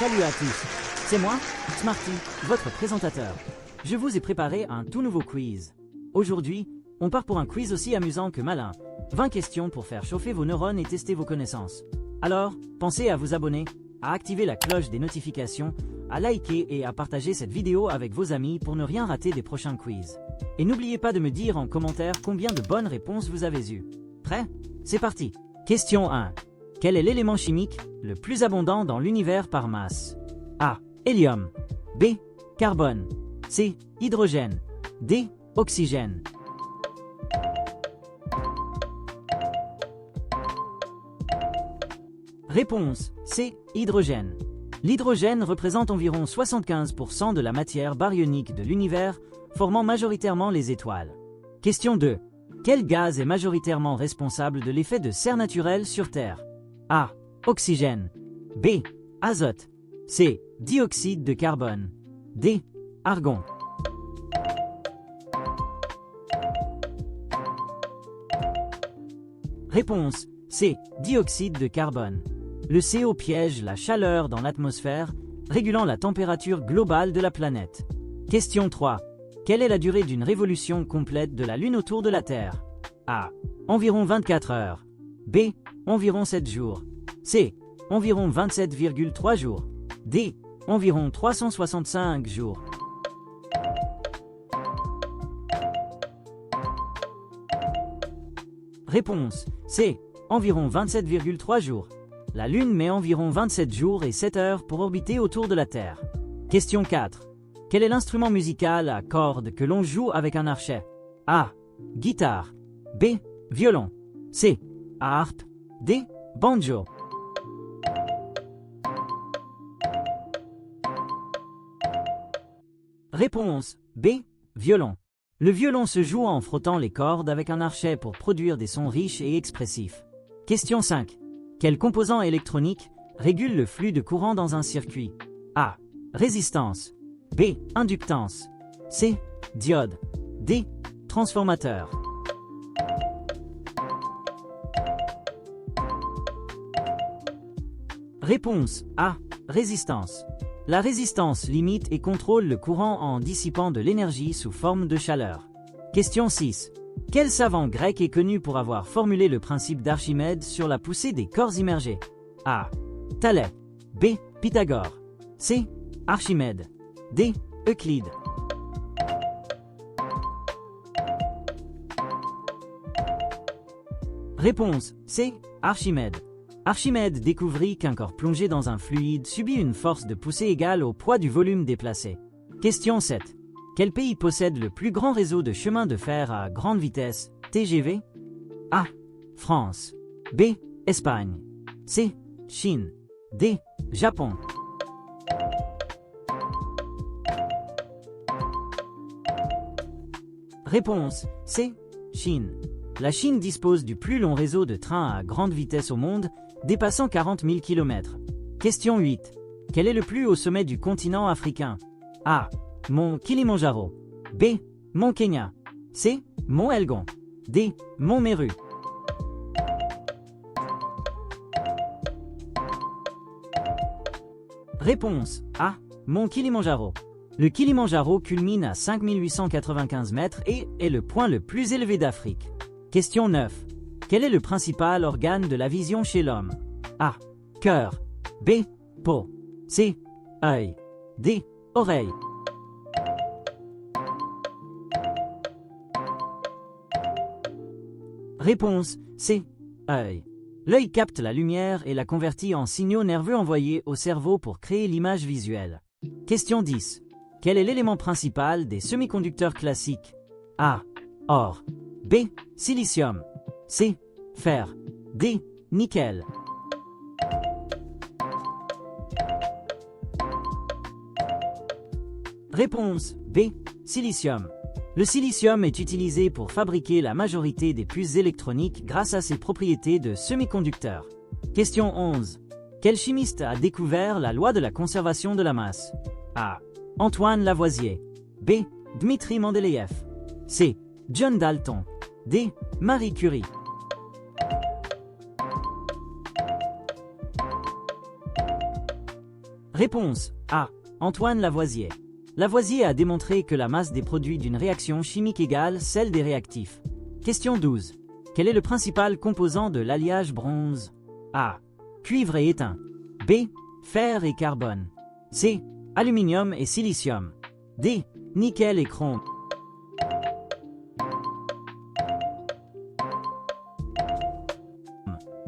Salut à tous, c'est moi, Smarty, votre présentateur. Je vous ai préparé un tout nouveau quiz. Aujourd'hui, on part pour un quiz aussi amusant que malin. 20 questions pour faire chauffer vos neurones et tester vos connaissances. Alors, pensez à vous abonner, à activer la cloche des notifications, à liker et à partager cette vidéo avec vos amis pour ne rien rater des prochains quiz. Et n'oubliez pas de me dire en commentaire combien de bonnes réponses vous avez eues. Prêt? C'est parti. Question 1. Quel est l'élément chimique le plus abondant dans l'univers par masse? A. Hélium. B. Carbone. C. Hydrogène. D. Oxygène. Réponse C. Hydrogène. L'hydrogène représente environ 75% de la matière baryonique de l'univers, formant majoritairement les étoiles. Question 2. Quel gaz est majoritairement responsable de l'effet de serre naturel sur Terre? A. Oxygène. B. Azote. C. Dioxyde de carbone. D. Argon. Réponse C. Dioxyde de carbone. Le CO piège la chaleur dans l'atmosphère, régulant la température globale de la planète. Question 3. Quelle est la durée d'une révolution complète de la Lune autour de la Terre? A. Environ 24 heures. B. Environ 7 jours. C. Environ 27,3 jours. D. Environ 365 jours. Réponse C. Environ 27,3 jours. La Lune met environ 27 jours et 7 heures pour orbiter autour de la Terre. Question 4. Quel est l'instrument musical à cordes que l'on joue avec un archet? A. Guitare. B. Violon. C. Harpe. D. Banjo. Réponse B. Violon. Le violon se joue en frottant les cordes avec un archet pour produire des sons riches et expressifs. Question 5. Quel composant électronique régule le flux de courant dans un circuit? A. Résistance. B. Inductance. C. Diode. D. Transformateur. Réponse A. Résistance. La résistance limite et contrôle le courant en dissipant de l'énergie sous forme de chaleur. Question 6. Quel savant grec est connu pour avoir formulé le principe d'Archimède sur la poussée des corps immergés? A. Thalès. B. Pythagore. C. Archimède. D. Euclide. Réponse C. Archimède. Archimède découvrit qu'un corps plongé dans un fluide subit une force de poussée égale au poids du volume déplacé. Question 7. Quel pays possède le plus grand réseau de chemins de fer à grande vitesse, TGV? A. France. B. Espagne. C. Chine. D. Japon. Réponse C. Chine. La Chine dispose du plus long réseau de trains à grande vitesse au monde, dépassant 40 000 km. Question 8. Quel est le plus haut sommet du continent africain? A. Mont Kilimandjaro. B. Mont Kenya. C. Mont Elgon. D. Mont Meru. Réponse A. Mont Kilimandjaro. Le Kilimandjaro culmine à 5895 mètres et est le point le plus élevé d'Afrique. Question 9. Quel est le principal organe de la vision chez l'homme? A. Cœur. B. Peau. C. Œil. D. Oreille. Réponse C. Œil. L'œil capte la lumière et la convertit en signaux nerveux envoyés au cerveau pour créer l'image visuelle. Question 10. Quel est l'élément principal des semi-conducteurs classiques? A. Or. B. Silicium. C. Fer. D. Nickel. Réponse B. Silicium. Le silicium est utilisé pour fabriquer la majorité des puces électroniques grâce à ses propriétés de semi-conducteur. Question 11. Quel chimiste a découvert la loi de la conservation de la masse? A. Antoine Lavoisier. B. Dmitri Mendeleïev. C. John Dalton. D. Marie Curie. Réponse A. Antoine Lavoisier. Lavoisier a démontré que la masse des produits d'une réaction chimique égale celle des réactifs. Question 12. Quel est le principal composant de l'alliage bronze? A. Cuivre et étain. B. Fer et carbone. C. Aluminium et silicium. D. Nickel et chrome.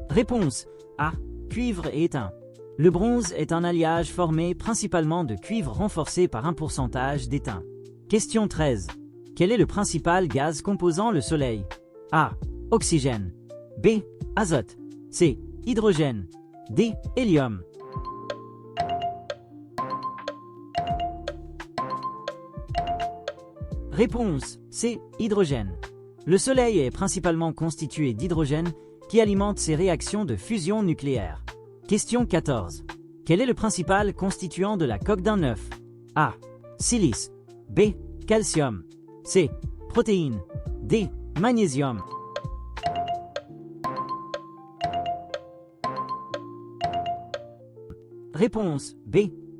Réponse A. Cuivre et étain. Le bronze est un alliage formé principalement de cuivre renforcé par un pourcentage d'étain. Question 13. Quel est le principal gaz composant le Soleil? A. Oxygène. B. Azote. C. Hydrogène. D. Hélium. Réponse C. Hydrogène. Le Soleil est principalement constitué d'hydrogène qui alimente ses réactions de fusion nucléaire. Question 14. Quel est le principal constituant de la coque d'un œuf? A. Silice. B. Calcium. C. Protéines. D. Magnésium. Réponse B.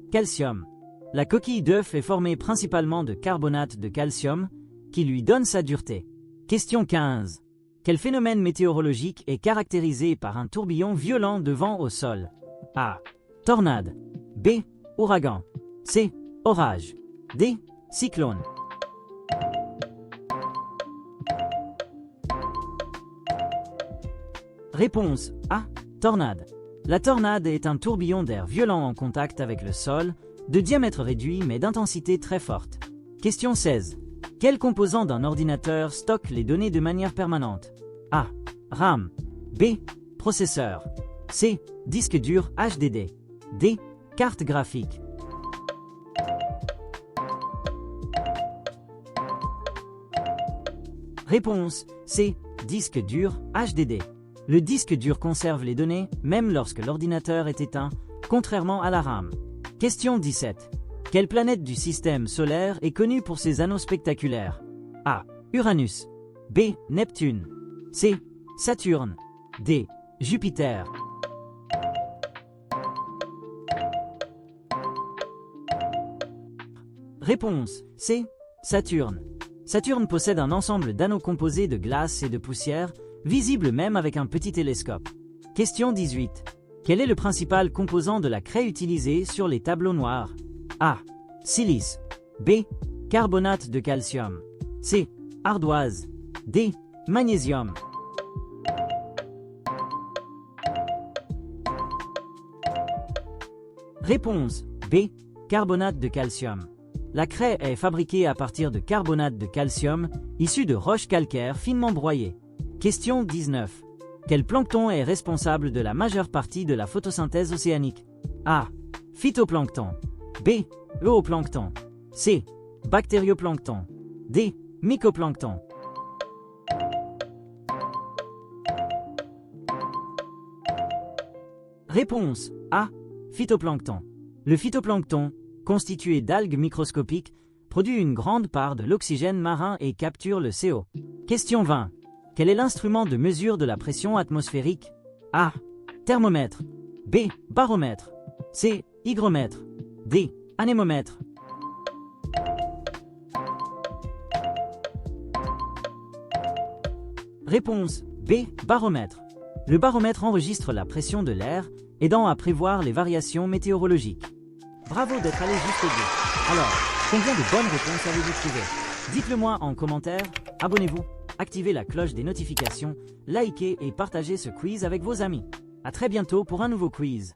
Calcium. La coquille d'œuf est formée principalement de carbonate de calcium qui lui donne sa dureté. Question 15. Quel phénomène météorologique est caractérisé par un tourbillon violent de vent au sol? A. Tornade. B. Ouragan. C. Orage. D. Cyclone. Réponse A. Tornade. La tornade est un tourbillon d'air violent en contact avec le sol, de diamètre réduit mais d'intensité très forte. Question 16. Quel composant d'un ordinateur stocke les données de manière permanente? A. RAM. B. Processeur. C. Disque dur HDD. D. Carte graphique. Réponse C. Disque dur HDD. Le disque dur conserve les données même lorsque l'ordinateur est éteint, contrairement à la RAM. Question 17. Quelle planète du système solaire est connue pour ses anneaux spectaculaires? A. Uranus. B. Neptune. C. Saturne. D. Jupiter. Réponse C. Saturne. Saturne possède un ensemble d'anneaux composés de glace et de poussière, visibles même avec un petit télescope. Question 18. Quel est le principal composant de la craie utilisée sur les tableaux noirs? A. Silice. B. Carbonate de calcium. C. Ardoise. D. Magnésium. Réponse B. Carbonate de calcium. La craie est fabriquée à partir de carbonate de calcium, issu de roches calcaires finement broyées. Question 19. Quel plancton est responsable de la majeure partie de la photosynthèse océanique? A. Phytoplancton. B. Zooplancton. C. Bactérioplancton. D. Mycoplancton. Réponse A. Phytoplancton. Le phytoplancton, constitué d'algues microscopiques, produit une grande part de l'oxygène marin et capture le CO. Question 20. Quel est l'instrument de mesure de la pression atmosphérique? A. Thermomètre. B. Baromètre. C. Hygromètre. D. Anémomètre. Réponse B. Baromètre. Le baromètre enregistre la pression de l'air, aidant à prévoir les variations météorologiques. Bravo d'être allé jusqu'au bout. Alors, combien de bonnes réponses avez-vous trouvé? Dites-le moi en commentaire, abonnez-vous, activez la cloche des notifications, likez et partagez ce quiz avec vos amis. À très bientôt pour un nouveau quiz.